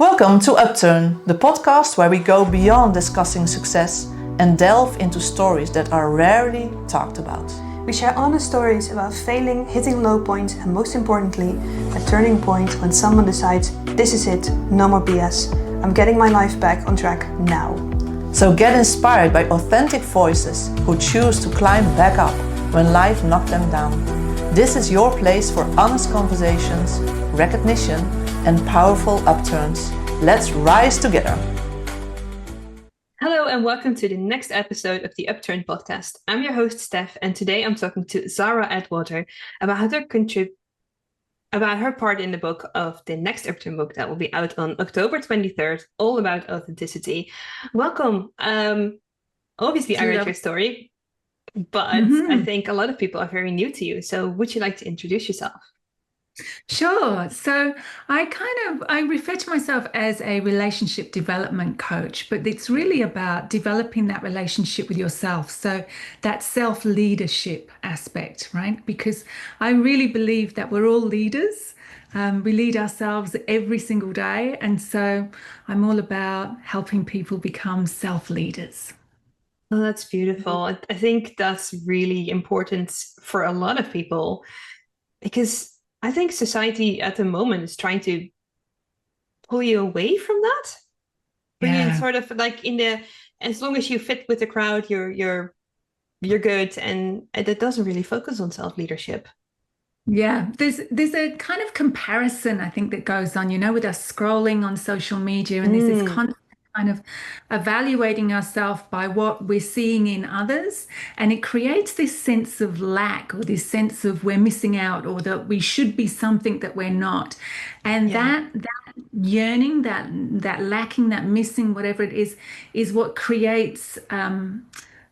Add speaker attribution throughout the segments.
Speaker 1: Welcome to Upturn, the podcast where we go beyond discussing success and delve into stories that are rarely talked about.
Speaker 2: We share honest stories about failing, hitting low points, and most importantly, a turning point when someone decides, this is it, no more BS. I'm getting my life back on track now.
Speaker 1: So get inspired by authentic voices who choose to climb back up when life knocked them down. This is your place for honest conversations, recognition, and powerful upturns. Let's rise together.
Speaker 3: Hello and welcome to the next episode of the Upturn podcast. I'm your host Steph, and today I'm talking to Tzara Attwater about her part in the book of the next Upturn book that will be out on October 23rd, all about authenticity. Welcome. Obviously, I read your story, but I think a lot of people are very new to you. So would you like to introduce yourself?
Speaker 4: Sure. So I refer to myself as a relationship development coach, but it's really about developing that relationship with yourself. So that self-leadership aspect, right? Because I really believe that we're all leaders. We lead ourselves every single day. And so I'm all about helping people become self-leaders.
Speaker 3: Oh, that's beautiful. I think that's really important for a lot of people because I think society at the moment is trying to pull you away from that. Bring in sort of like as long as you fit with the crowd, you're good, and that doesn't really focus on self-leadership.
Speaker 4: Yeah, there's a kind of comparison I think that goes on, with us scrolling on social media, and there's this constant kind of evaluating ourselves by what we're seeing in others, and it creates this sense of lack or this sense of we're missing out or that we should be something that we're not. And that yearning, that lacking, that missing, whatever it is what creates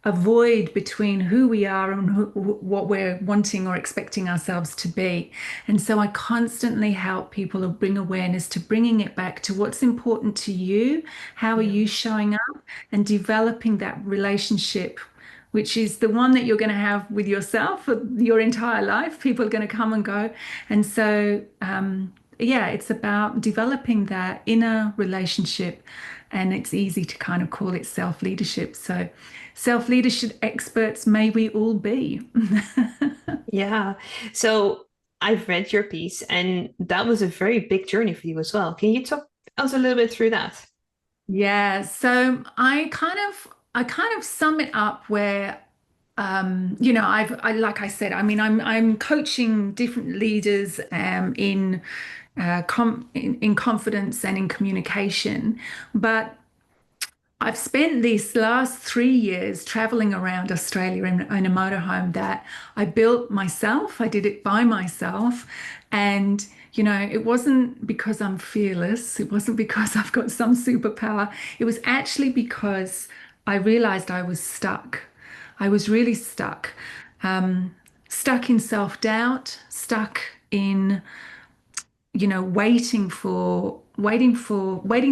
Speaker 4: a void between who we are and what we're wanting or expecting ourselves to be. And so I constantly help people to bring awareness to bringing it back to what's important to you, how are you showing up, and developing that relationship, which is the one that you're going to have with yourself for your entire life. People are going to come and go. And so, it's about developing that inner relationship, and it's easy to kind of call it self-leadership. So self-leadership experts may we all be.
Speaker 3: Yeah. So I've read your piece, and that was a very big journey for you as well. Can you talk us a little bit through that?
Speaker 4: Yeah. So I kind of sum it up where like I said, I mean, I'm coaching different leaders in confidence and in communication, but I've spent these last 3 years traveling around Australia in a motorhome that I built myself. I did it by myself. And, it wasn't because I'm fearless. It wasn't because I've got some superpower. It was actually because I realized I was stuck. I was really stuck. Stuck in self-doubt, stuck in waiting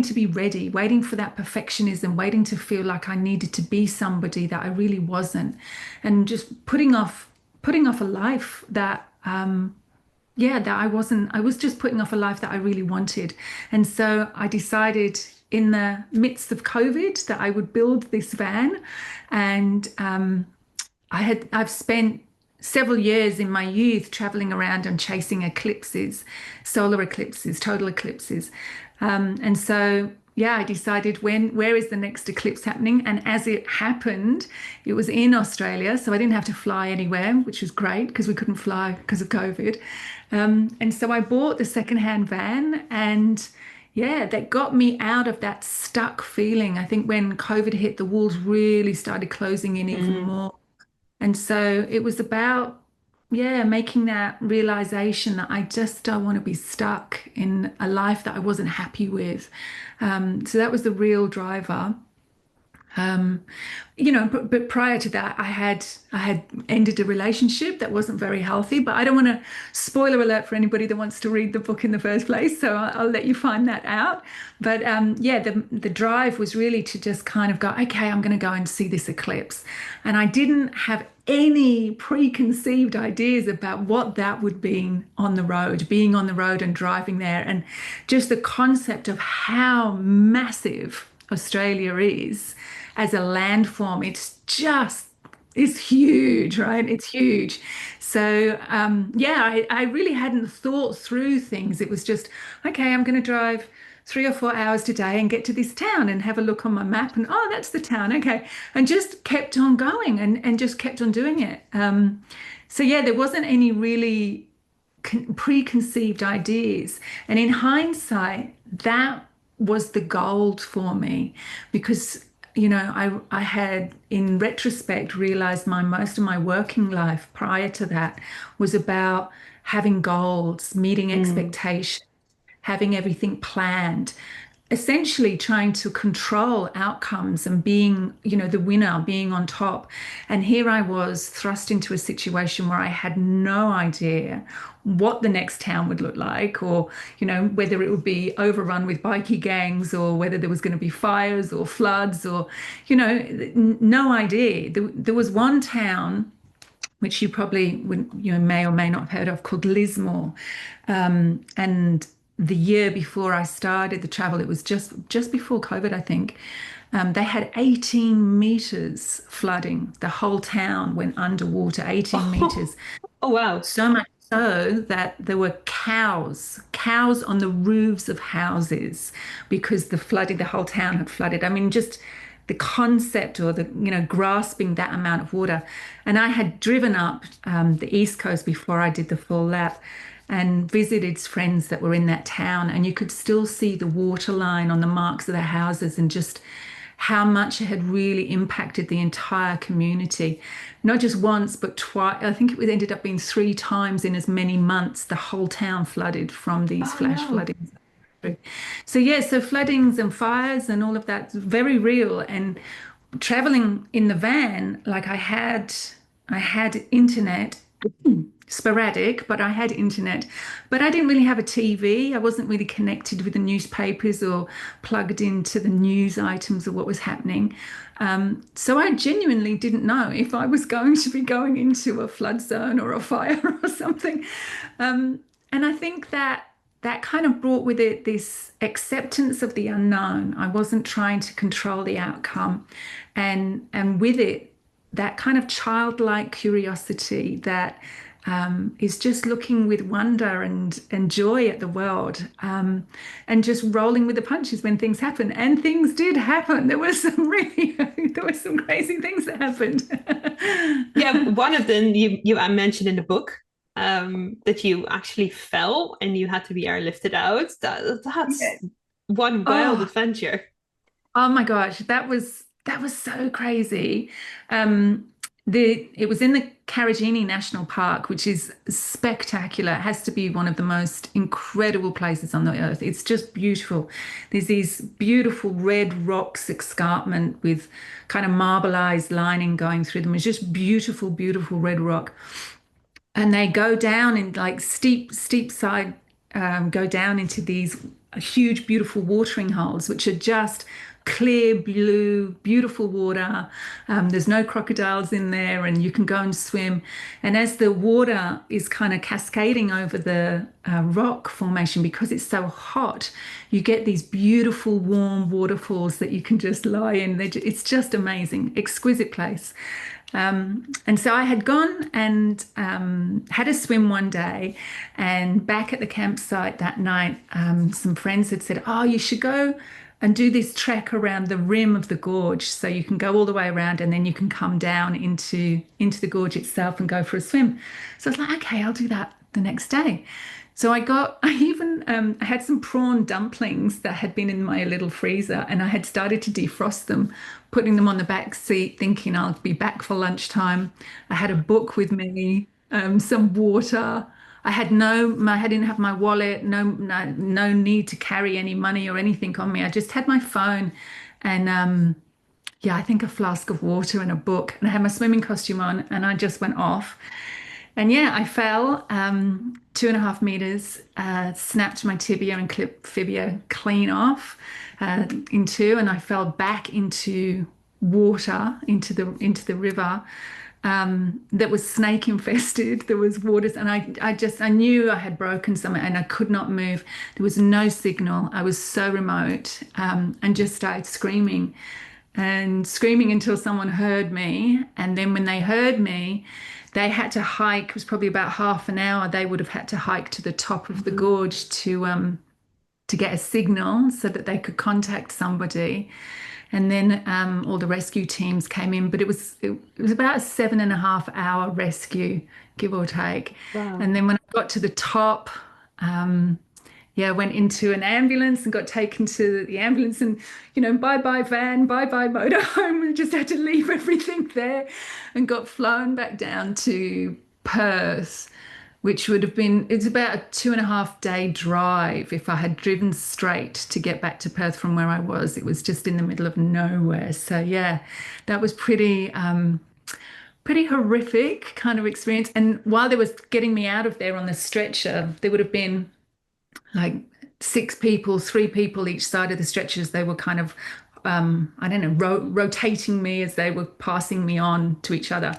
Speaker 4: to be ready, waiting for that perfectionism, waiting to feel like I needed to be somebody that I really wasn't, and just putting off a life that that I wasn't. I was just putting off a life that I really wanted. And so I decided in the midst of COVID that I would build this van. And I've spent several years in my youth traveling around and chasing eclipses, solar eclipses, total eclipses. And so, I decided where is the next eclipse happening? And as it happened, it was in Australia. So I didn't have to fly anywhere, which was great because we couldn't fly because of COVID. And so I bought the secondhand van, and that got me out of that stuck feeling. I think when COVID hit, the walls really started closing in even more. And so it was about, making that realization that I just don't want to be stuck in a life that I wasn't happy with. So that was the real driver. Um, but prior to that, I had ended a relationship that wasn't very healthy. But I don't want to spoiler alert for anybody that wants to read the book in the first place. So I'll let you find that out. But yeah, the drive was really to just kind of go, okay, I'm going to go and see this eclipse, and I didn't have any preconceived ideas about what that would be on the road, being on the road and driving there, and just the concept of how massive Australia is as a landform. It's huge, right? It's huge. So yeah, I really hadn't thought through things. It was just, okay, I'm going to drive 3 or 4 hours today and get to this town and have a look on my map, and oh, that's the town. Okay. And just kept on going, and just kept on doing it. So yeah, there wasn't any really preconceived ideas. And in hindsight, that was the gold for me, because I had, in retrospect, realized most of my working life prior to that was about having goals, meeting expectations, having everything planned, essentially trying to control outcomes and being, the winner, being on top. And here I was thrust into a situation where I had no idea what the next town would look like, or, whether it would be overrun with bikie gangs, or whether there was going to be fires or floods, or, no idea. There was one town which you probably may or may not have heard of, called Lismore. And the year before I started the travel, it was just before COVID, I think. They had 18 meters flooding. The whole town went underwater, 18 meters.
Speaker 3: Oh, wow.
Speaker 4: So much so that there were cows on the roofs of houses, because the whole town had flooded. I mean, just the concept, or grasping that amount of water. And I had driven up the East Coast before I did the full lap, and visited friends that were in that town, and you could still see the water line on the marks of the houses, and just how much it had really impacted the entire community. Not just once, but twice. I think it ended up being 3 times in as many months. The whole town flooded from these flash floodings. So yeah, so floodings and fires and all of that's very real. And traveling in the van, like I had internet, sporadic, but I had internet. But I didn't really have a TV. I wasn't really connected with the newspapers or plugged into the news items of what was happening. So I genuinely didn't know if I was going to be going into a flood zone or a fire or something. And I think that kind of brought with it this acceptance of the unknown. I wasn't trying to control the outcome. And with it, that kind of childlike curiosity that is just looking with wonder and joy at the world, and just rolling with the punches when things happen. And things did happen. There were some crazy things that happened.
Speaker 3: Yeah, one of them you mentioned in the book, that you actually fell and you had to be airlifted out. That's one wild adventure.
Speaker 4: Oh my gosh, that was so crazy. It was in the Carragini National Park, which is spectacular. It has to be one of the most incredible places on the earth. It's just beautiful. There's these beautiful red rocks escarpment with kind of marbleized lining going through them. It's just beautiful, beautiful red rock. And they go down in like steep side, go down into these huge, beautiful watering holes, which are just clear blue, beautiful water. There's no crocodiles in there, and you can go and swim. And as the water is kind of cascading over the rock formation, because it's so hot, you get these beautiful warm waterfalls that you can just lie in. It's just amazing, exquisite place. And so I had gone and had a swim one day, and back at the campsite that night, some friends had said, oh, you should go and do this trek around the rim of the gorge. So you can go all the way around, and then you can come down into the gorge itself and go for a swim. So I was like, okay, I'll do that the next day. So I had some prawn dumplings that had been in my little freezer, and I had started to defrost them, putting them on the back seat, thinking I'll be back for lunchtime. I had a book with me, some water. I didn't have my wallet, no need to carry any money or anything on me. I just had my phone, and yeah, I think a flask of water and a book. And I had my swimming costume on and I just went off. And yeah, I fell 2.5 meters, snapped my tibia and clipped fibia clean off in two, and I fell back into water, into the river that was snake infested. There was waters, and I knew I had broken something, and I could not move. There was no signal. I was so remote, and just started screaming and screaming until someone heard me. And then when they heard me, they had to hike. It was probably about half an hour. They would have had to hike to the top of the gorge to get a signal so that they could contact somebody. And then all the rescue teams came in, but it was about a 7.5 hour rescue, give or take.
Speaker 3: Wow.
Speaker 4: And then when I got to the top, yeah, went into an ambulance and got taken to the ambulance, and bye bye van, bye bye motorhome, and just had to leave everything there, and got flown back down to Perth, which would have been, it's about a 2.5 day drive if I had driven straight to get back to Perth from where I was. It was just in the middle of nowhere. So yeah, that was pretty horrific kind of experience. And while they was getting me out of there on the stretcher, there would have been like 6 people, 3 people each side of the stretchers. They were kind of, I don't know, rotating me as they were passing me on to each other.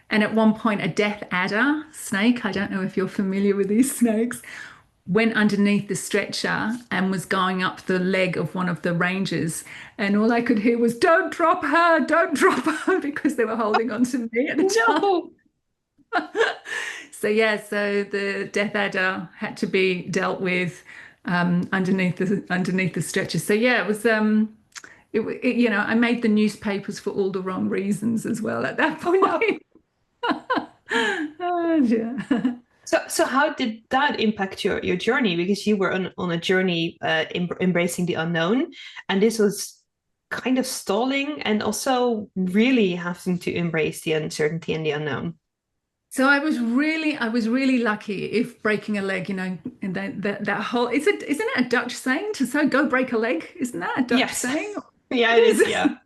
Speaker 4: And at one point, a death adder snake, I don't know if you're familiar with these snakes, went underneath the stretcher and was going up the leg of one of the rangers. And all I could hear was, "Don't drop her, don't drop her," because they were holding on to me at the time. So yeah, so the death adder had to be dealt with underneath the stretcher. So yeah, it was I made the newspapers for all the wrong reasons as well at that point. Oh, yeah.
Speaker 3: So how did that impact your journey? Because you were on a journey embracing the unknown, and this was kind of stalling and also really having to embrace the uncertainty and the unknown.
Speaker 4: So I was really lucky. If breaking a leg, and that whole, isn't it a Dutch saying to say go break a leg? Isn't that a Dutch saying?
Speaker 3: Yeah, it is. Yeah.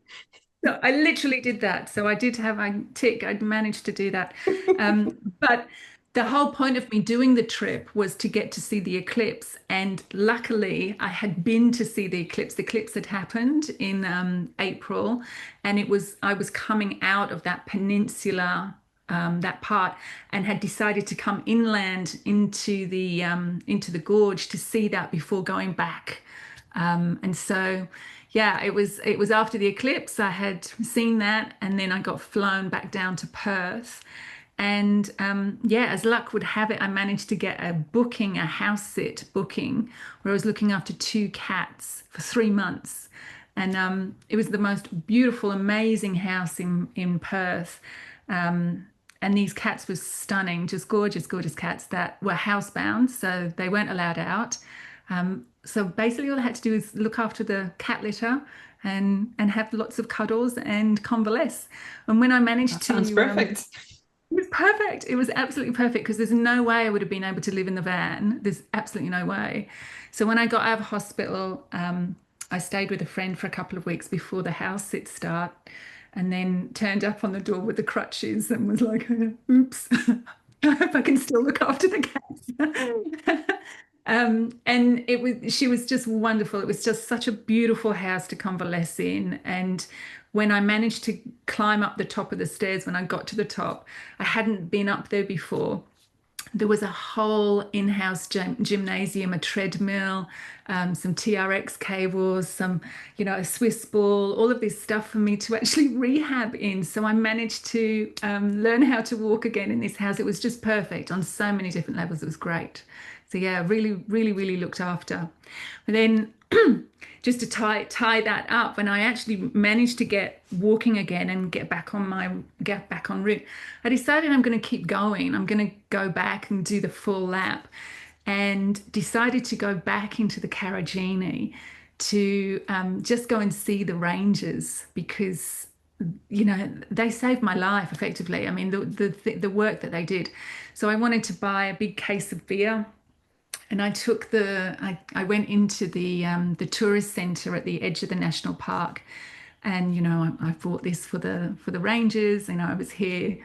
Speaker 4: So I literally did that. So I did have a tick. I'd managed to do that. But the whole point of me doing the trip was to get to see the eclipse. And luckily, I had been to see the eclipse. The eclipse had happened in April, and I was coming out of that peninsula, that part, and had decided to come inland into the gorge to see that before going back. And so, yeah, it was after the eclipse. I had seen that, and then I got flown back down to Perth. And yeah, as luck would have it, I managed to get a house sit booking, where I was looking after 2 cats for 3 months. And it was the most beautiful, amazing house in Perth. And these cats were stunning, just gorgeous, gorgeous cats that were housebound, so they weren't allowed out. So basically all I had to do is look after the cat litter and have lots of cuddles and convalesce. And when I managed to...
Speaker 3: Sounds perfect.
Speaker 4: It was perfect. It was absolutely perfect, because there's no way I would have been able to live in the van. There's absolutely no way. So when I got out of hospital, I stayed with a friend for a couple of weeks before the house sit start, and then turned up on the door with the crutches and was like, "Oops, I hope I can still look after the cats." And she was just wonderful. It was just such a beautiful house to convalesce in. And when I managed to climb up the top of the stairs, when I got to the top, I hadn't been up there before. There was a whole in-house gymnasium, a treadmill, some TRX cables, some, a Swiss ball, all of this stuff for me to actually rehab in. So I managed to learn how to walk again in this house. It was just perfect on so many different levels. It was great. So yeah, really, really, really looked after. But then just to tie that up, when I actually managed to get walking again and get back on route, I decided I'm going to keep going. I'm going to go back and do the full lap, and decided to go back into the Carragini to just go and see the rangers, because they saved my life effectively. I mean, the work that they did. So I wanted to buy a big case of beer. And I went into the tourist centre at the edge of the national park, And, I bought this for the Rangers. I was here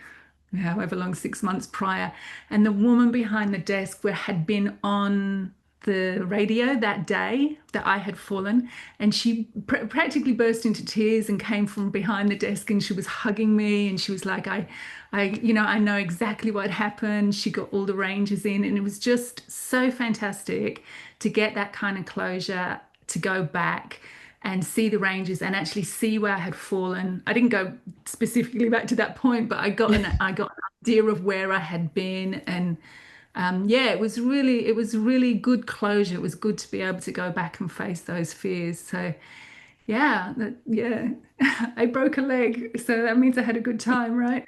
Speaker 4: however long, 6 months prior. And the woman behind the desk had been on the radio that day that I had fallen, and she practically burst into tears and came from behind the desk, and she was hugging me, and she was like, I know exactly what happened. She got all the Rangers in, and it was just so fantastic to get that kind of closure, to go back and see the Rangers and actually see where I had fallen. I didn't go specifically back to that point, but I got an idea of where I had been, and yeah, it was really good closure. It was good to be able to go back and face those fears. So yeah, yeah, I broke a leg, so that means I had a good time, right?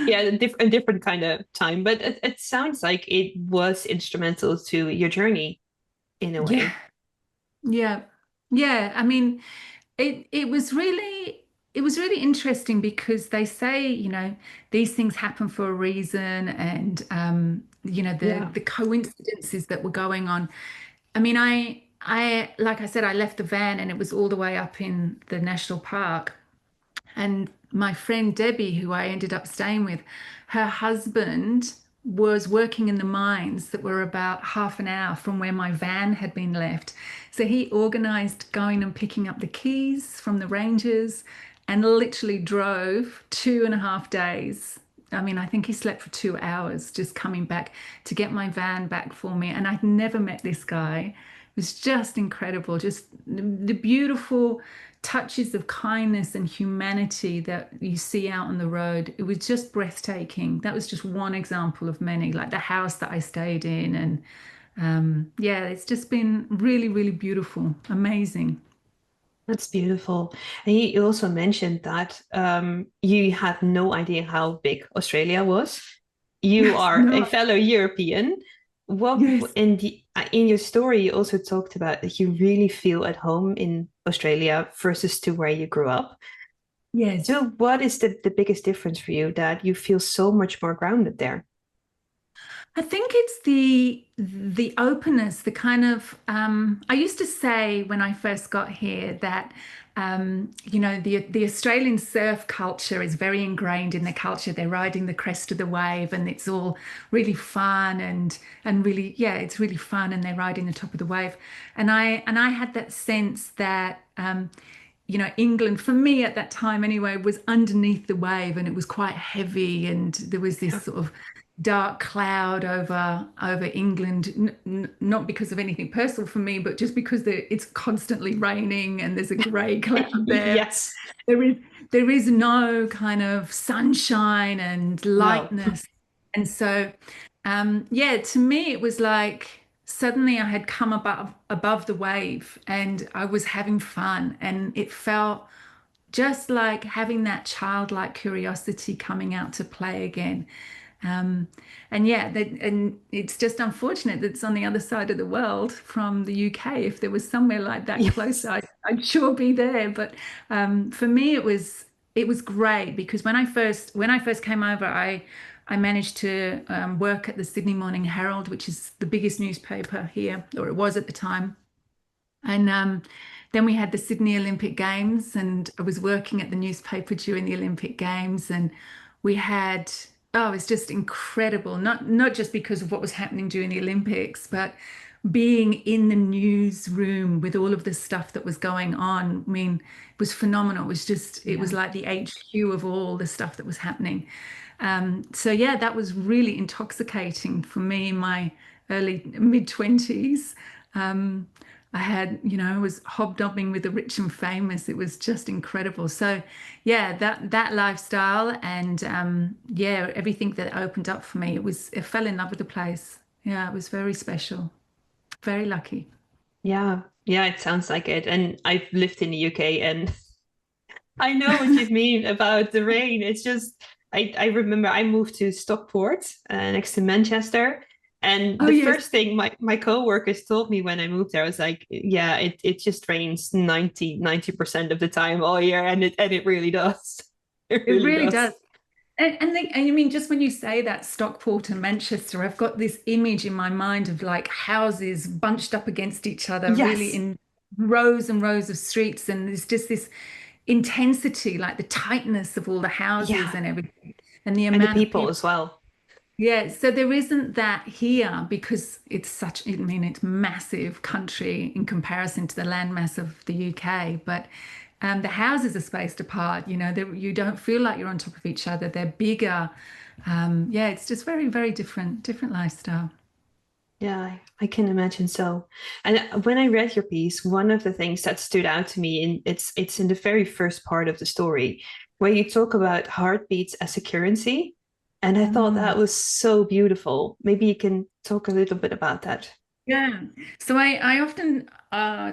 Speaker 3: Yeah, a different kind of time, but it sounds like it was instrumental to your journey in a
Speaker 4: Yeah,
Speaker 3: way.
Speaker 4: yeah, yeah. I mean, it was really interesting because they say, these things happen for a reason, and
Speaker 3: Yeah.
Speaker 4: the coincidences that were going on. I mean, I like I said, I left the van and it was all the way up in the national park. And my friend Debbie, who I ended up staying with, her husband was working in the mines that were about half an hour from where my van had been left. So he organized going and picking up the keys from the rangers and literally drove 2.5 days. I mean, I think he slept for 2 hours just coming back to get my van back for me. And I'd never met this guy. It was just incredible, just the beautiful touches of kindness and humanity that you see out on the road. It was just breathtaking. That was just one example of many, like the house that I stayed in. And yeah, it's just been really, really beautiful, amazing.
Speaker 3: That's beautiful. And you also mentioned that you had no idea how big Australia was. You
Speaker 4: Yes,
Speaker 3: are a
Speaker 4: no,
Speaker 3: fellow European. What
Speaker 4: yes,
Speaker 3: in your story you also talked about that you really feel at home in Australia versus to where you grew up.
Speaker 4: yes.
Speaker 3: So what is the biggest difference for you that you feel so much more grounded there?
Speaker 4: I think it's the openness, the kind of I used to say when I first got here that the Australian surf culture is very ingrained in the culture. They're riding the crest of the wave, and it's all really fun and really, yeah, it's really fun, and they're riding the top of the wave. And I had that sense that England, for me at that time anyway, was underneath the wave, and it was quite heavy, and there was this sort of dark cloud over England, not because of anything personal for me, but just because it's constantly raining and there's a grey cloud there.
Speaker 3: Yes.
Speaker 4: There is there is no kind of sunshine and
Speaker 3: No.
Speaker 4: lightness. And so yeah, to me it was like suddenly I had come above the wave and I was having fun, and it felt just like having that childlike curiosity coming out to play again. Um, and yeah, and it's just unfortunate that it's on the other side of the world from the UK. If there was somewhere like that
Speaker 3: Yes.
Speaker 4: closer, I'd sure be there. But for me, it was great because when I first came over, I managed to work at the Sydney Morning Herald, which is the biggest newspaper here, or it was at the time. And then we had the Sydney Olympic Games, and I was working at the newspaper during the Olympic Games, and we had, oh, it's just incredible. Not just because of what was happening during the Olympics, but being in the newsroom with all of the stuff that was going on. I mean, it was phenomenal. It was
Speaker 3: Yeah.
Speaker 4: like the HQ of all the stuff that was happening. So yeah, that was really intoxicating for me in my early mid 20s. Um, I was hobnobbing with the rich and famous. It was just incredible. So yeah, that lifestyle and yeah, everything that opened up for me, I fell in love with the place. Yeah, it was very special. Very lucky.
Speaker 3: Yeah. Yeah, it sounds like it. And I've lived in the UK and I know what you mean about the rain. It's just, I remember I moved to Stockport, next to Manchester. And
Speaker 4: Oh
Speaker 3: the
Speaker 4: yes,
Speaker 3: first thing my coworkers told me when I moved there was like, yeah, it just rains 90% of the time all year. And it really does. It
Speaker 4: it
Speaker 3: really
Speaker 4: really does.
Speaker 3: does.
Speaker 4: And you mean just when you say that Stockport and Manchester, I've got this image in my mind of like houses bunched up against each other, really
Speaker 3: Yes.
Speaker 4: in rows and rows of streets, and there's just this intensity, like the tightness of all the houses
Speaker 3: Yeah,
Speaker 4: and everything, and the
Speaker 3: and the
Speaker 4: amount of
Speaker 3: people
Speaker 4: people.
Speaker 3: as well.
Speaker 4: Yeah, so there isn't that here because it's such, I mean, it's massive country in comparison to the landmass of the UK, but the houses are spaced apart. You don't feel like you're on top of each other. They're bigger. Yeah, it's just very, very different lifestyle.
Speaker 3: Yeah, I can imagine so. And when I read your piece, one of the things that stood out to me, and it's in the very first part of the story, where you talk about heartbeats as a currency. And I thought that
Speaker 4: Mm.
Speaker 3: was so beautiful. Maybe you can talk a little bit about that.
Speaker 4: Yeah. So I often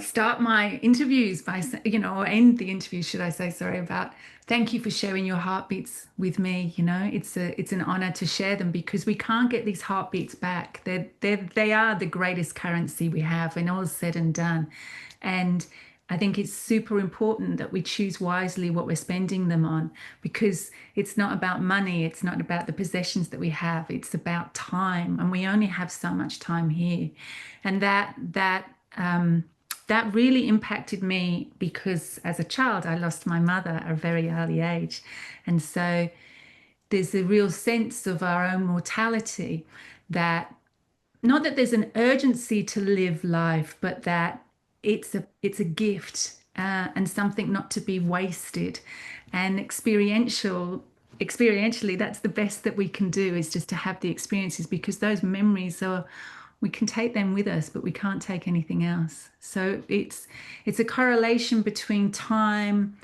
Speaker 4: start my interviews by, or end the interview, should I say, sorry, about thank you for sharing your heartbeats with me. It's an honor to share them because we can't get these heartbeats back. They are the greatest currency we have when all is said and done. And I think it's super important that we choose wisely what we're spending them on because it's not about money, it's not about the possessions that we have, it's about time, and we only have so much time here. And that really impacted me because as a child I lost my mother at a very early age. And so there's a real sense of our own mortality, that not that there's an urgency to live life, but that it's a gift, and something not to be wasted. And experientially, that's the best that we can do, is just to have the experiences, because those memories are, we can take them with us, but we can't take anything else. So it's a correlation between time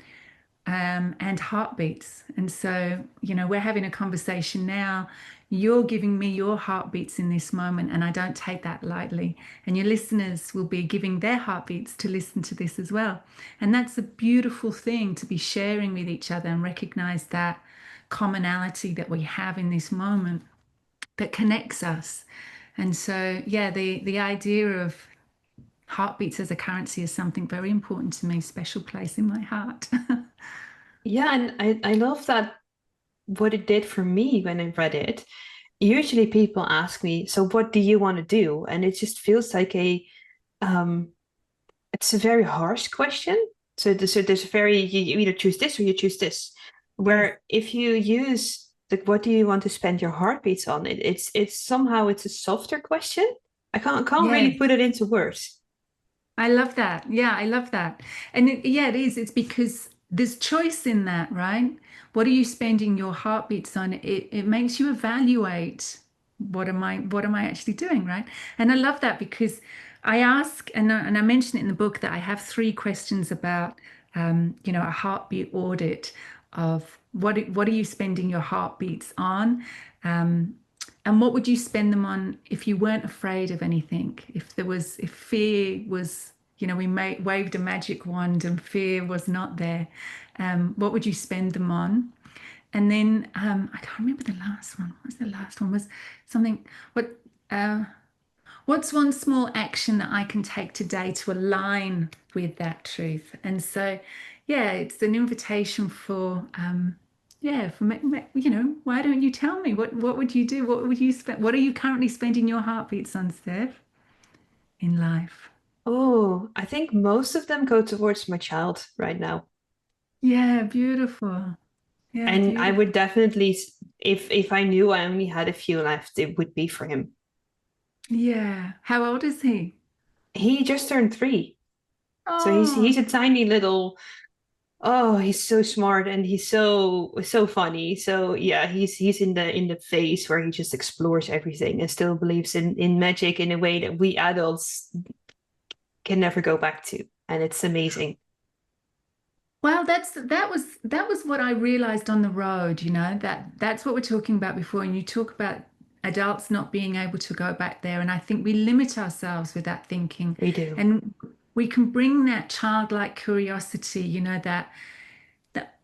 Speaker 4: and heartbeats. And so, we're having a conversation now. You're giving me your heartbeats in this moment, and I don't take that lightly. And your listeners will be giving their heartbeats to listen to this as well. And that's a beautiful thing to be sharing with each other and recognize that commonality that we have in this moment that connects us. And so, yeah, the idea of heartbeats as a currency is something very important to me, special place in my heart.
Speaker 3: Yeah, and I love that what it did for me when I read it. Usually people ask me, so what do you want to do? And it just feels like um it's a very harsh question. So there's a very you either choose this or you choose this.
Speaker 4: Yes.
Speaker 3: Where if you use the what do you want to spend your heartbeats on? It's somehow it's a softer question. I can't really
Speaker 4: Yes.
Speaker 3: put it into words.
Speaker 4: I love that. Yeah, I love that. And yeah, it is. It's because there's choice in that, right? What are you spending your heartbeats on? It makes you evaluate what am I actually doing, right? And I love that because I ask, and I mention it in the book, that I have three questions about a heartbeat audit of what are you spending your heartbeats on? Um, and what would you spend them on if you weren't afraid of anything? If fear was, waved a magic wand and fear was not there, what would you spend them on? And then I can't remember the last one. What was the last one? Was something, what, uh, what's one small action that I can take today to align with that truth? And so, yeah, it's an invitation for, yeah, why don't you tell me what would you do? What would you spend? What are you currently spending your heartbeats on, Steph, in life?
Speaker 3: Oh, I think most of them go towards my child right now.
Speaker 4: Yeah, beautiful. Yeah,
Speaker 3: And I
Speaker 4: beautiful.
Speaker 3: would definitely, if I knew I only had a few left, it would be for him.
Speaker 4: Yeah. How old is he?
Speaker 3: He just turned 3. So he's
Speaker 4: Oh,
Speaker 3: a tiny little, oh, he's so smart and he's so funny. So yeah, he's in the phase where he just explores everything and still believes in magic in a way that we adults can never go back to. And it's amazing.
Speaker 4: well, that was what I realized on the road, that's what we're talking about before. And you talk about adults not being able to go back there. And I think we limit ourselves with that thinking.
Speaker 3: We do.
Speaker 4: And we can bring that childlike curiosity, that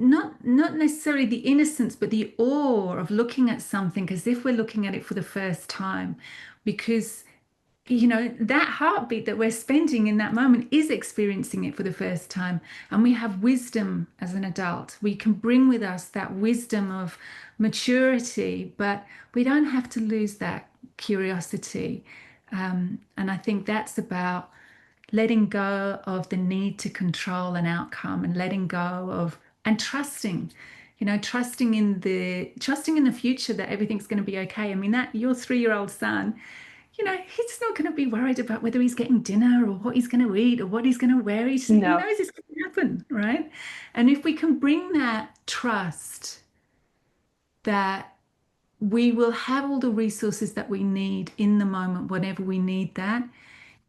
Speaker 4: not necessarily the innocence, but the awe of looking at something as if we're looking at it for the first time. Because that heartbeat that we're spending in that moment is experiencing it for the first time. And we have wisdom as an adult. We can bring with us that wisdom of maturity, but we don't have to lose that curiosity. And I think that's about letting go of the need to control an outcome and letting go of and trusting, trusting in the future that everything's going to be okay. I mean, that your 3-year-old son, he's not going to be worried about whether he's getting dinner or what he's going to eat or what he's going to wear. He
Speaker 3: No,
Speaker 4: knows it's going to happen, right? And if we can bring that trust that we will have all the resources that we need in the moment, whenever we need that,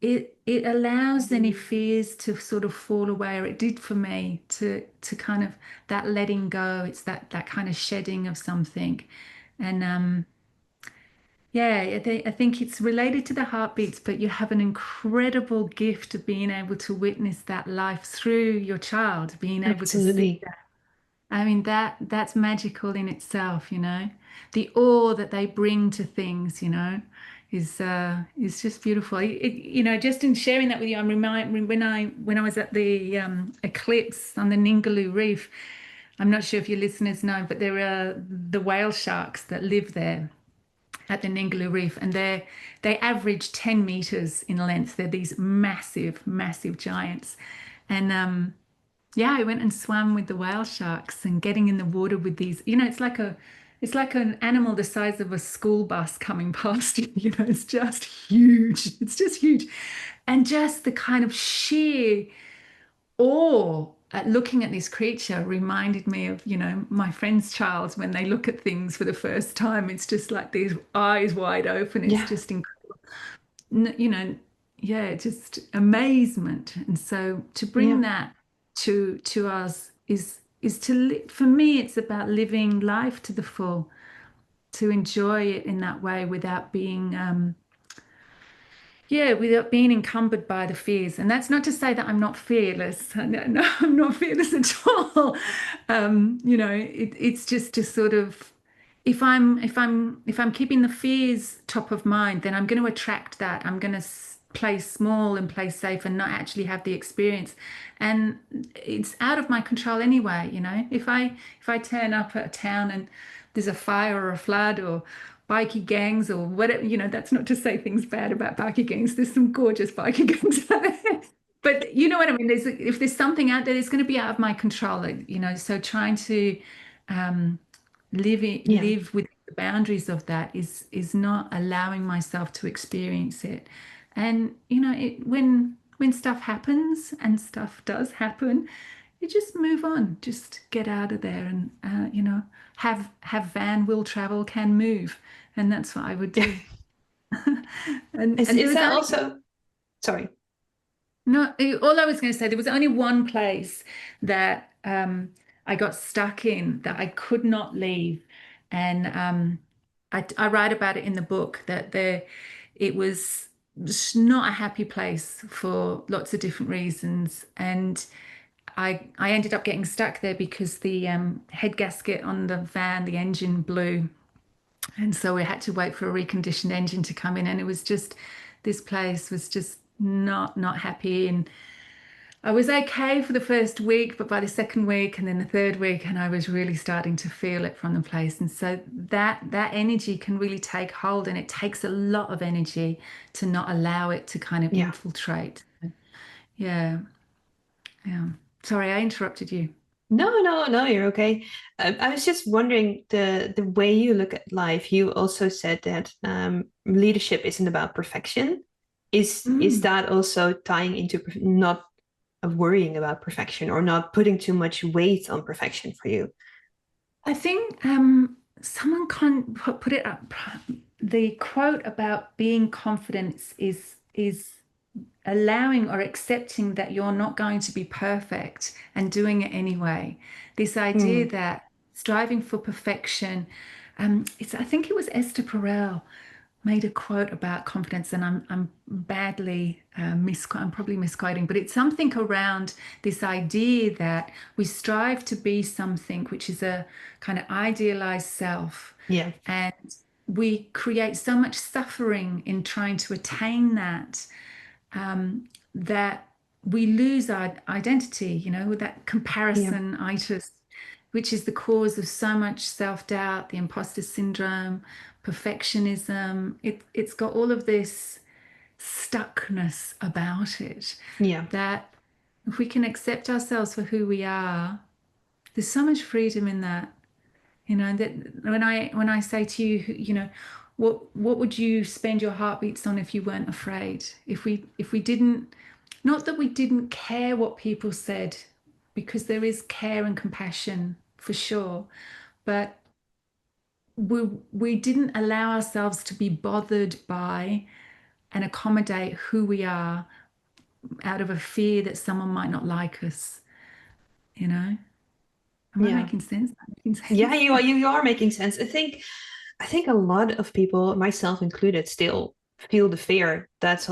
Speaker 4: it allows any fears to sort of fall away, or it did for me, to kind of that letting go. It's that kind of shedding of something. And yeah, I think it's related to the heartbeats, but you have an incredible gift of being able to witness that life through your child, being able to see
Speaker 3: absolutely.
Speaker 4: that. I mean, that's magical in itself, you know. The awe that they bring to things, is just beautiful. Just in sharing that with you, I'm reminded when I was at the eclipse on the Ningaloo Reef. I'm not sure if your listeners know, but there are the whale sharks that live there at the Ningaloo Reef, and they average 10 meters in length. They're these massive, massive giants, and yeah, I went and swam with the whale sharks and getting in the water with these. It's like an animal the size of a school bus coming past you. It's just huge. It's just huge, and just the kind of sheer awe at looking at this creature reminded me of, my friend's child when they look at things for the first time. It's just like these eyes wide open. It's
Speaker 3: Yeah,
Speaker 4: just incredible, yeah, just amazement. And so to
Speaker 3: yeah.
Speaker 4: bring that to us is for me, it's about living life to the full, to enjoy it in that way without being yeah, without being encumbered by the fears. And that's not to say that I'm not fearless. No, no, I'm not fearless at all. It's just to sort of, if I'm keeping the fears top of mind, then I'm going to attract that. I'm going to play small and play safe and not actually have the experience. And it's out of my control anyway. If I turn up at a town and there's a fire or a flood or bikie gangs or whatever, that's not to say things bad about bikie gangs. There's some gorgeous bikie gangs out there. But you know what I mean? If there's something out there, it's going to be out of my control, so trying to um,
Speaker 3: Yeah.
Speaker 4: live within the boundaries of that is not allowing myself to experience it. And when stuff happens, and stuff does happen, you just move on, just get out of there, and have van, will travel, can move, and that's what I would do. And there
Speaker 3: Is
Speaker 4: was
Speaker 3: that
Speaker 4: only
Speaker 3: also, sorry.
Speaker 4: no, all I was going to say, there was only one place that I got stuck in that I could not leave. And I write about it in the book that it was just not a happy place for lots of different reasons. And I ended up getting stuck there because the head gasket on the van, the engine blew. And so we had to wait for a reconditioned engine to come in. And it was just, this place was just not happy. And I was okay for the first week, but by the second week and then the third week, and I was really starting to feel it from the place. And so that energy can really take hold, and it takes a lot of energy to not allow it to kind of
Speaker 3: Yeah.
Speaker 4: infiltrate. Yeah, yeah. Sorry, I interrupted you.
Speaker 3: No, no, no, you're okay. I was just wondering the way you look at life. You also said that leadership isn't about perfection. Is
Speaker 4: Mm.
Speaker 3: that also tying into not worrying about perfection or not putting too much weight on perfection for you?
Speaker 4: I think someone put it up. The quote about being confident is allowing or accepting that you're not going to be perfect and doing it anyway. This idea
Speaker 3: Mm,
Speaker 4: that striving for perfection, I think it was Esther Perel made a quote about confidence, and I'm badly I'm probably misquoting, but it's something around this idea that we strive to be something which is a kind of idealized self,
Speaker 3: yeah,
Speaker 4: and we create so much suffering in trying to attain that, that we lose our identity, with that
Speaker 3: yeah,
Speaker 4: comparison-itis, which is the cause of so much self-doubt, the imposter syndrome, perfectionism. It's got all of this stuckness about it.
Speaker 3: Yeah.
Speaker 4: That if we can accept ourselves for who we are, there's so much freedom in that. You know, that when I say to you, you know, what would you spend your heartbeats on if you weren't afraid? If we didn't, not that we didn't care what people said, because there is care and compassion for sure, but we didn't allow ourselves to be bothered by and accommodate who we are out of a fear that someone might not like us, you know? Am I
Speaker 3: Yeah.
Speaker 4: making sense? Am I making
Speaker 3: Yeah,
Speaker 4: sense?
Speaker 3: you are making sense. I think a lot of people, myself included, still feel the fear that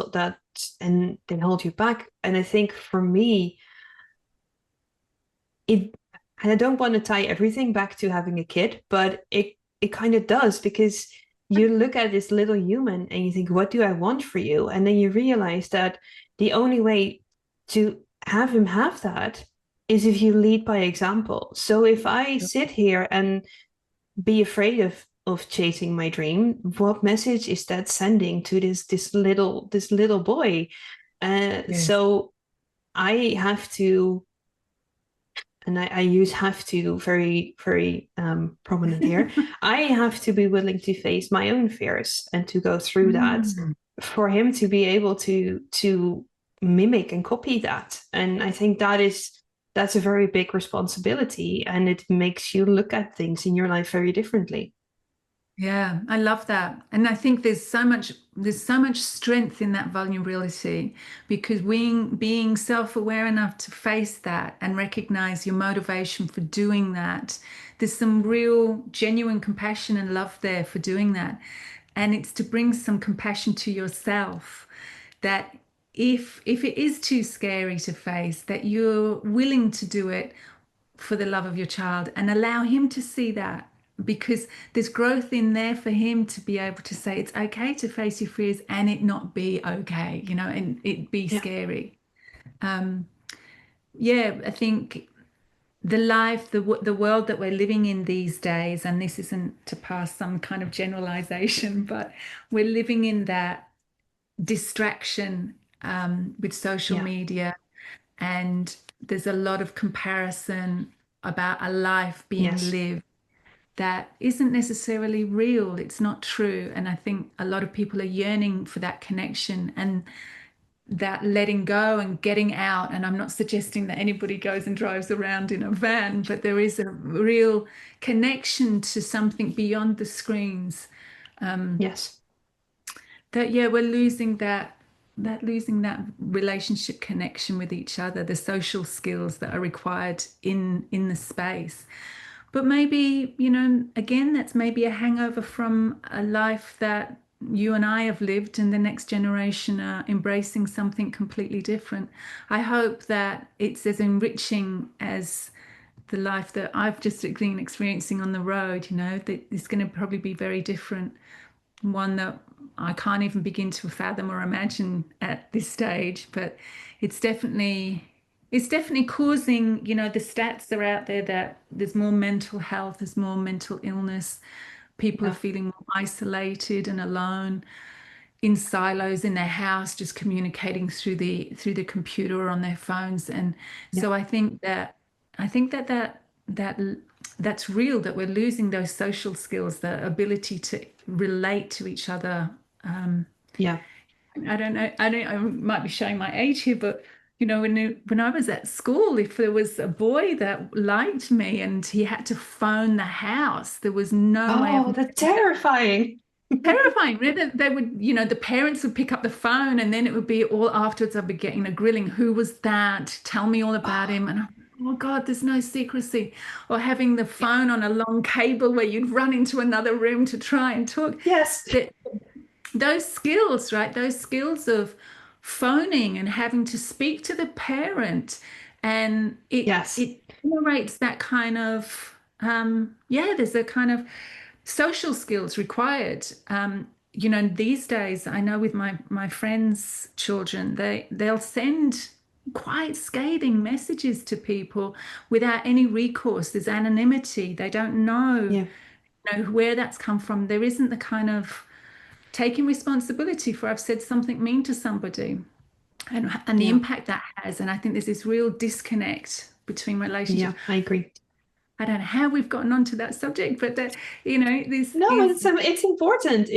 Speaker 3: and can hold you back. And I think for me, it and I don't want to tie everything back to having a kid, but it kind of does, because you look at this little human and you think, what do I want for you? And then you realize that the only way to have him have that is if you lead by example. So if I sit here and be afraid of chasing my dream, what message is that sending to this little boy?
Speaker 4: Yes.
Speaker 3: So I have to, and I use have to very, very prominent here. I have to be willing to face my own fears and to go through that
Speaker 4: Mm.
Speaker 3: for him to be able to mimic and copy that. And I think that's a very big responsibility, and it makes you look at things in your life very differently.
Speaker 4: Yeah, I love that. And I think there's so much strength in that vulnerability, because being self-aware enough to face that and recognize your motivation for doing that, there's some real genuine compassion and love there for doing that. And it's to bring some compassion to yourself, that if it is too scary to face, that you're willing to do it for the love of your child and allow him to see that, because there's growth in there for him to be able to say it's okay to face your fears and it not be okay, you know, and it be
Speaker 3: Yeah.
Speaker 4: scary. Yeah, I think the world that we're living in these days, and this isn't to pass some kind of generalization, but we're living in that distraction with social
Speaker 3: Yeah.
Speaker 4: media, and there's a lot of comparison about a life being
Speaker 3: Yes.
Speaker 4: lived that isn't necessarily real. It's not true. And I think a lot of people are yearning for that connection and that letting go and getting out. And I'm not suggesting that anybody goes and drives around in a van, but there is a real connection to something beyond the screens.
Speaker 3: Yes.
Speaker 4: That yeah, we're losing that relationship connection with each other, the social skills that are required in the space. But maybe, you know, again, that's maybe a hangover from a life that you and I have lived, and the next generation are embracing something completely different. I hope that it's as enriching as the life that I've just been experiencing on the road, you know, that it's going to probably be very different, one that I can't even begin to fathom or imagine at this stage. But it's definitely it's definitely causing, you know, the stats are out there that there's more mental health, there's more mental illness. People are
Speaker 3: Yeah.
Speaker 4: feeling more isolated and alone in silos in their house, just communicating through the computer or on their phones. And
Speaker 3: Yeah.
Speaker 4: so I think that that's real, that we're losing those social skills, the ability to relate to each other.
Speaker 3: Yeah.
Speaker 4: I don't know. I might be showing my age here, but you know, when I was at school, if there was a boy that liked me and he had to phone the house, there was no way of
Speaker 3: Oh, that's terrifying.
Speaker 4: terrifying. They would, you know, the parents would pick up the phone, and then it would be all afterwards. I'd be getting a grilling. Who was that? Tell me all about him. And I'm, oh God, there's no secrecy. Or having the phone on a long cable where you'd run into another room to try and talk.
Speaker 3: Yes.
Speaker 4: That those skills, right? Those skills of phoning and having to speak to the parent, and it
Speaker 3: Yes.
Speaker 4: it generates that kind of yeah, there's a kind of social skills required. You know, these days, I know with my friends' children, they'll send quite scathing messages to people without any recourse. There's anonymity. They don't know,
Speaker 3: Yeah.
Speaker 4: you know, where that's come from. There isn't the kind of taking responsibility for I've said something mean to somebody, and the impact that has. And I think there's this real disconnect between relationships.
Speaker 3: Yeah, I agree.
Speaker 4: I don't know how we've gotten onto that subject, but that, this
Speaker 3: No,
Speaker 4: is,
Speaker 3: it's important.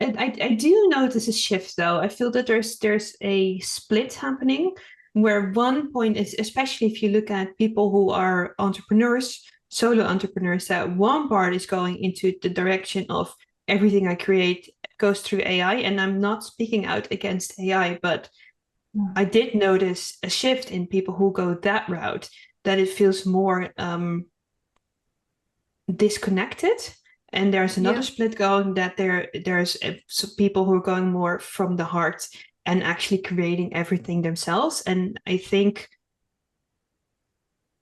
Speaker 3: I do notice a shift though. I feel that there's a split happening where one point is, especially if you look at people who are entrepreneurs, solo entrepreneurs, that one part is going into the direction of everything I create goes through AI. And I'm not speaking out against AI, but I did notice a shift in people who go that route, that it feels more disconnected. And there's another split going that there's some people who are going more from the heart and actually creating everything themselves. And I think,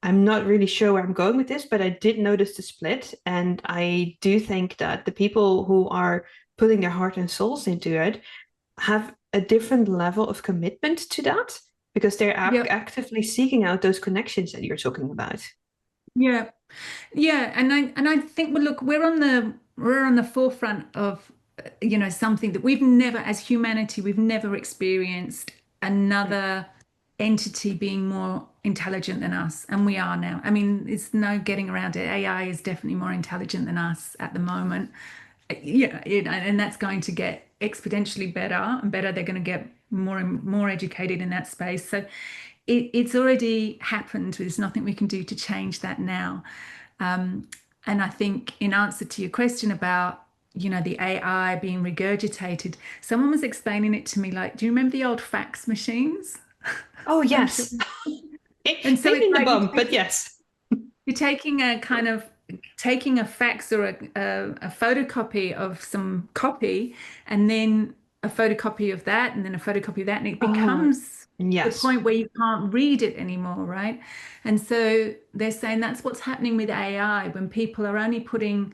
Speaker 3: I'm not really sure where I'm going with this, but I did notice the split. And I do think that the people who are putting their heart and souls into it have a different level of commitment to that, because they're actively seeking out those connections that you're talking about.
Speaker 4: Yeah. Yeah, and I think, well, look, we're on the forefront of something that we've never, as humanity, we've never experienced another entity being more intelligent than us, and we are now. I mean, it's no getting around it. AI is definitely more intelligent than us at the moment. And that's going to get exponentially better and better. They're going to get more and more educated in that space. So it's already happened. There's nothing we can do to change that now. And I think in answer to your question about, the AI being regurgitated, someone was explaining it to me like, do you remember the old fax machines?
Speaker 3: Oh, yes.
Speaker 4: And so
Speaker 3: maybe
Speaker 4: it's
Speaker 3: in the
Speaker 4: like
Speaker 3: bump, but yes.
Speaker 4: You're taking a fax or a photocopy of some copy, and then a photocopy of that, and then a photocopy of that, and it becomes the point where you can't read it anymore, right? And so they're saying that's what's happening with AI when people are only putting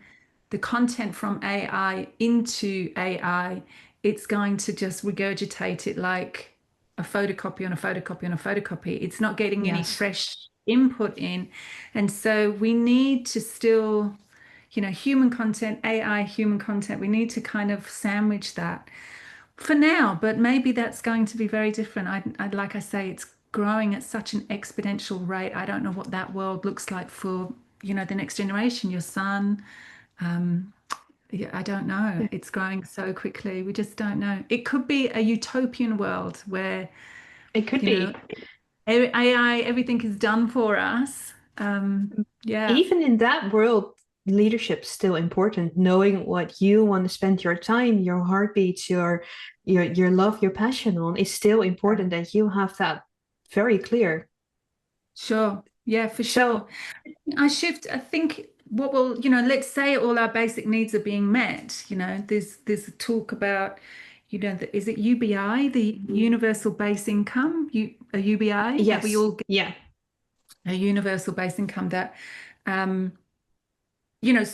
Speaker 4: the content from AI into AI. It's going to just regurgitate it like a photocopy on a photocopy on a photocopy. It's not getting any fresh input in. And so we need to still, human content, AI, human content, we need to kind of sandwich that for now, but maybe that's going to be very different. I'd like I say, it's growing at such an exponential rate. I don't know what that world looks like for, the next generation, your son. I don't know. It's growing so quickly. We just don't know. It could be a utopian world where
Speaker 3: it could be
Speaker 4: AI, everything is done for us.
Speaker 3: Even in that world, leadership's still important. Knowing what you want to spend your time, your heartbeats, your love, your passion on is still important, that you have that very clear.
Speaker 4: Sure. Yeah, for sure. I think what will, let's say all our basic needs are being met. There's a talk about, is it UBI, the universal base income, a UBI?
Speaker 3: Yes.
Speaker 4: That we all get a universal base income that, so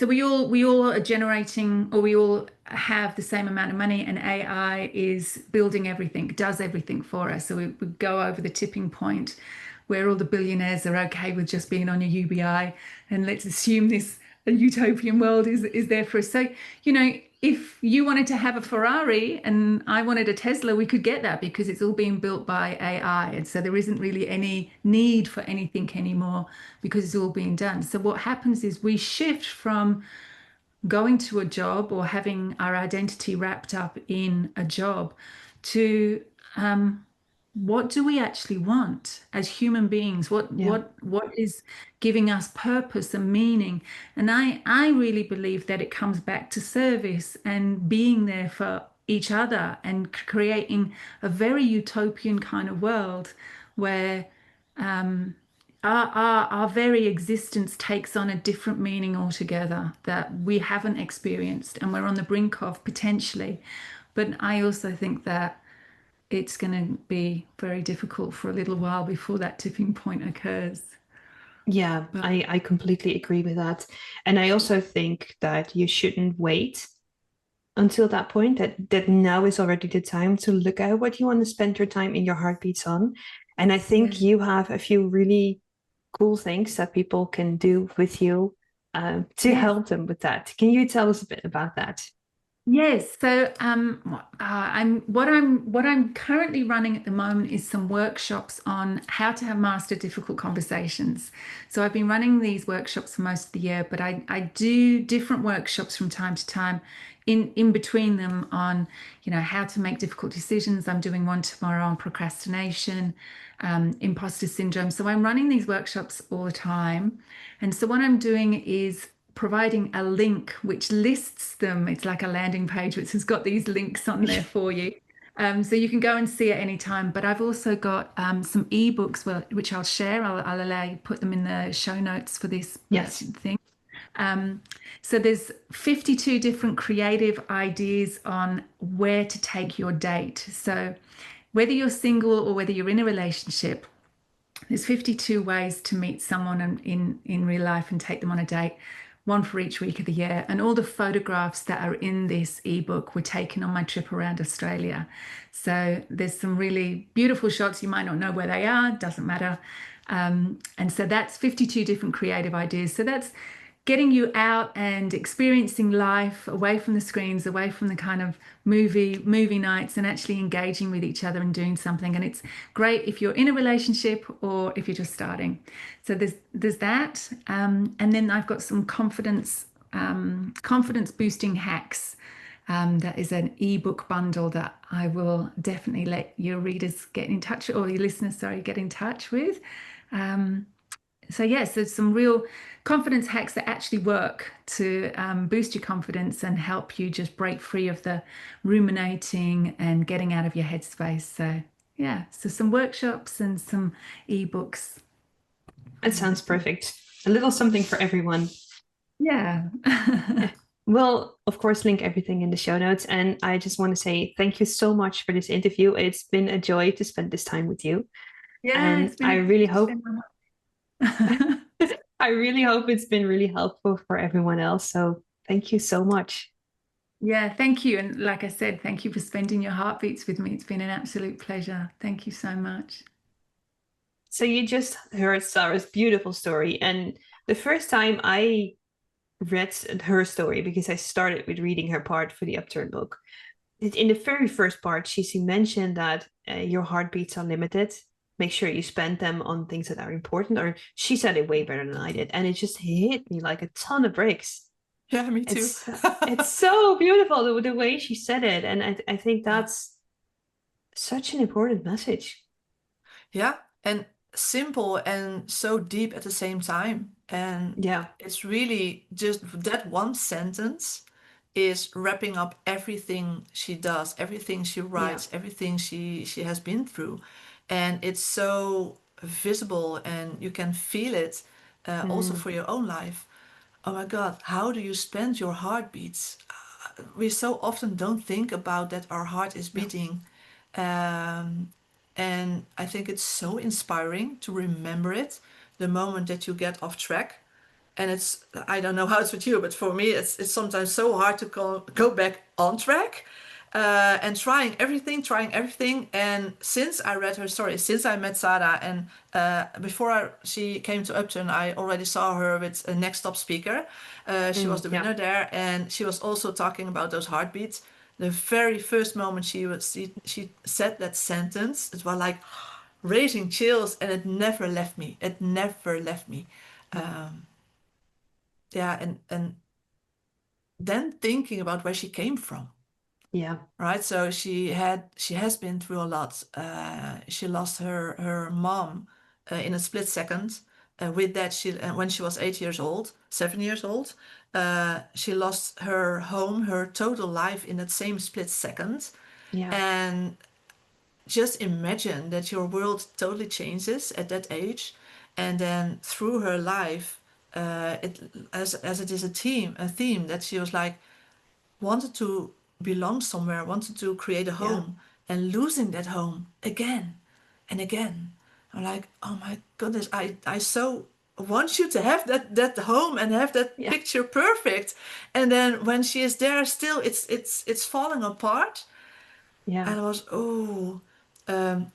Speaker 4: we all are generating, or we all have the same amount of money, and AI is building everything, does everything for us. So we go over the tipping point where all the billionaires are okay with just being on a UBI, and let's assume a utopian world is there for us. So, if you wanted to have a Ferrari and I wanted a Tesla, we could get that because it's all being built by AI. And so there isn't really any need for anything anymore because it's all being done. So what happens is we shift from going to a job or having our identity wrapped up in a job to what do we actually want as human beings? What is giving us purpose and meaning? And I really believe that it comes back to service and being there for each other and creating a very utopian kind of world where our very existence takes on a different meaning altogether that we haven't experienced and we're on the brink of potentially. But I also think that it's going to be very difficult for a little while before that tipping point occurs.
Speaker 3: Yeah, I completely agree with that. And I also think that you shouldn't wait until that point, that now is already the time to look at what you want to spend your time in your heartbeats on. And I think you have a few really cool things that people can do with you to help them with that. Can you tell us a bit about that?
Speaker 4: Yes, so what I'm currently running at the moment is some workshops on how to have master difficult conversations. So I've been running these workshops for most of the year, but I do different workshops from time to time in between them on, how to make difficult decisions. I'm doing one tomorrow on procrastination, imposter syndrome. So I'm running these workshops all the time. And so what I'm doing is providing a link which lists them. It's like a landing page which has got these links on there for you. So you can go and see at any time. But I've also got some ebooks which I'll share. I'll allow you to put them in the show notes for this
Speaker 3: Yes.
Speaker 4: thing. So there's 52 different creative ideas on where to take your date. So whether you're single or whether you're in a relationship, there's 52 ways to meet someone in real life and take them on a date, one for each week of the year. And all the photographs that are in this ebook were taken on my trip around Australia. So there's some really beautiful shots. You might not know where they are, doesn't matter. And so that's 52 different creative ideas. So that's getting you out and experiencing life away from the screens, away from the kind of movie nights, and actually engaging with each other and doing something. And it's great if you're in a relationship or if you're just starting. So there's that, and then I've got some confidence boosting hacks. That is an ebook bundle that I will definitely let your readers get in touch, or your listeners, sorry, get in touch with. So yes, there's some real confidence hacks that actually work to boost your confidence and help you just break free of the ruminating and getting out of your headspace. So yeah, so some workshops and some ebooks.
Speaker 3: That sounds perfect. A little something for everyone.
Speaker 4: Yeah.
Speaker 3: We'll, of course, link everything in the show notes. And I just want to say thank you so much for this interview. It's been a joy to spend this time with you.
Speaker 4: Yeah,
Speaker 3: And I really hope I really hope it's been really helpful for everyone else. So thank you so much.
Speaker 4: Yeah, thank you. And like I said, thank you for spending your heartbeats with me. It's been an absolute pleasure. Thank you so much.
Speaker 3: So you just heard Sarah's beautiful story. And the first time I read her story, because I started with reading her part for the Upturn book, in the very first part, she mentioned that your heartbeats are limited. Make sure you spend them on things that are important. Or she said it way better than I did. And it just hit me like a ton of bricks.
Speaker 1: Yeah, me too.
Speaker 3: It's so beautiful the way she said it. And I think that's such an important message.
Speaker 1: Yeah, and simple and so deep at the same time. And
Speaker 3: Yeah.
Speaker 1: it's really just that one sentence is wrapping up everything she does, everything she writes, everything she has been through. And it's so visible and you can feel it also for your own life. Oh my God, how do you spend your heartbeats? We so often don't think about that our heart is beating. Um, and I think it's so inspiring to remember it the moment that you get off track. And it's, I don't know how it's with you, but for me, it's sometimes so hard to go back on track. And trying everything. And since I read her story, since I met Tzara, and before she came to Upton, I already saw her with a Next Stop speaker. She was the winner there, and she was also talking about those heartbeats. The very first moment she said that sentence, it was like raising chills, and it never left me. It never left me. Yeah, and then thinking about where she came from.
Speaker 3: Yeah.
Speaker 1: Right. So she has been through a lot. She lost her mom in a split second. With that, when she was 8 years old, 7 years old, she lost her home, her total life in that same split second.
Speaker 3: Yeah.
Speaker 1: And just imagine that your world totally changes at that age, and then through her life, as it is a theme that she was like wanted to belong somewhere, wanted to create a home, and losing that home again and again. I'm like, oh my goodness, I so want you to have that home and have that picture perfect. And then when she is there, still it's falling apart.
Speaker 3: Yeah.
Speaker 1: And I was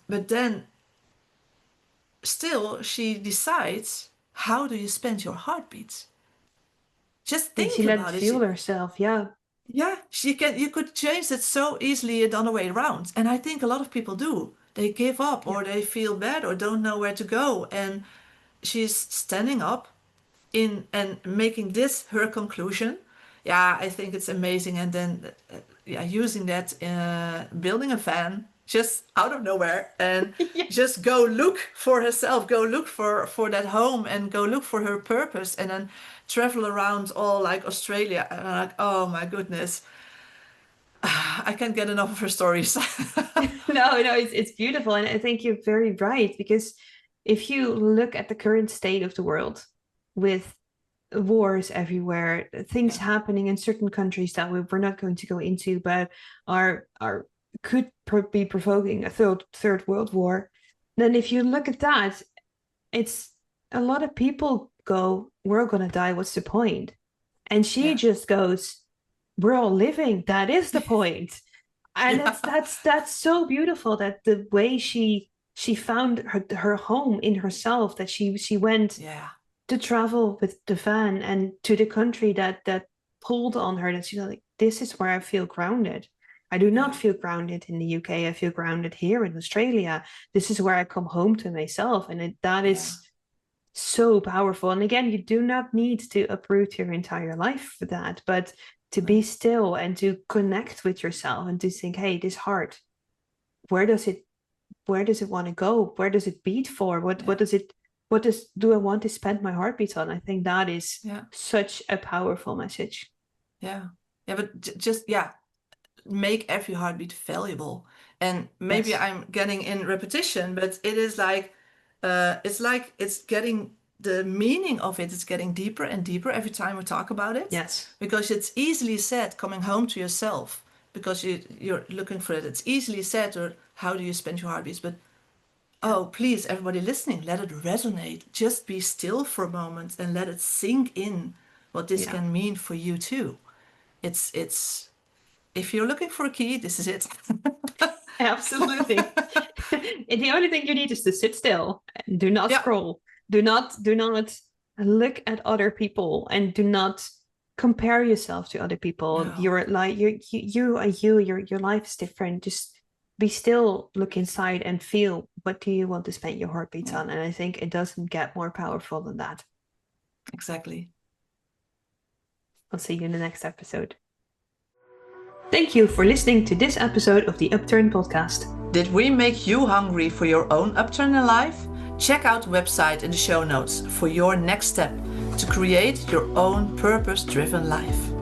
Speaker 1: but then still she decides, how do you spend your heartbeats? Just
Speaker 3: And
Speaker 1: think
Speaker 3: she let it
Speaker 1: about it.
Speaker 3: feel herself. Yeah.
Speaker 1: Yeah, you could change it so easily the other way around. And I think a lot of people do. They give up or they feel bad or don't know where to go. And she's standing up in and making this her conclusion. Yeah, I think it's amazing. And then yeah, using that, building a van just out of nowhere and
Speaker 3: Yeah.
Speaker 1: just go look for herself, go look for that home and go look for her purpose and then travel around all like Australia. And I'm like, oh my goodness, I can't get enough of her stories.
Speaker 3: No, it's beautiful. And I think you're very right, because if you look at the current state of the world with wars everywhere, things
Speaker 1: Yeah.
Speaker 3: happening in certain countries that we're not going to go into, but are could be provoking a third world war. Then if you look at that, it's a lot of people go, we're gonna die, what's the point? And she
Speaker 1: Yeah.
Speaker 3: just goes, we're all living, that is the point. And
Speaker 1: Yeah.
Speaker 3: that's so beautiful, that the way she found her home in herself, that she went
Speaker 1: Yeah.
Speaker 3: to travel with the van and to the country that pulled on her, that she's like, this is where I feel grounded. I do not
Speaker 1: Yeah.
Speaker 3: feel grounded in the UK. I feel grounded here in Australia. This is where I come home to myself. And that is so powerful. And again, you do not need to uproot your entire life for that, but to be still and to connect with yourself and to think, hey, this heart, where does it want to go? Where does it beat for? What do I want to spend my heartbeat on? I think that is such a powerful message.
Speaker 1: Yeah. Yeah, but just make every heartbeat valuable. And maybe
Speaker 3: Yes.
Speaker 1: I'm getting in repetition, but it is like it's getting the meaning of it is getting deeper and deeper every time we talk about it.
Speaker 3: Yes.
Speaker 1: Because it's easily said, coming home to yourself, because you're looking for it. It's easily said, or how do you spend your heartbeats? But oh, please, everybody listening, let it resonate. Just be still for a moment and let it sink in what this can mean for you too. It's if you're looking for a key, this is it.
Speaker 3: Absolutely. And the only thing you need is to sit still and do not scroll. Do not look at other people, and do not compare yourself to other people.
Speaker 1: No.
Speaker 3: You're like you are you. Your life is different. Just be still, look inside and feel, what do you want to spend your heartbeat on? And I think it doesn't get more powerful than that.
Speaker 1: Exactly.
Speaker 3: I'll see you in the next episode. Thank you for listening to this episode of the Upturn podcast.
Speaker 1: Did we make you hungry for your own upturn in life? Check out the website in the show notes for your next step to create your own purpose-driven life.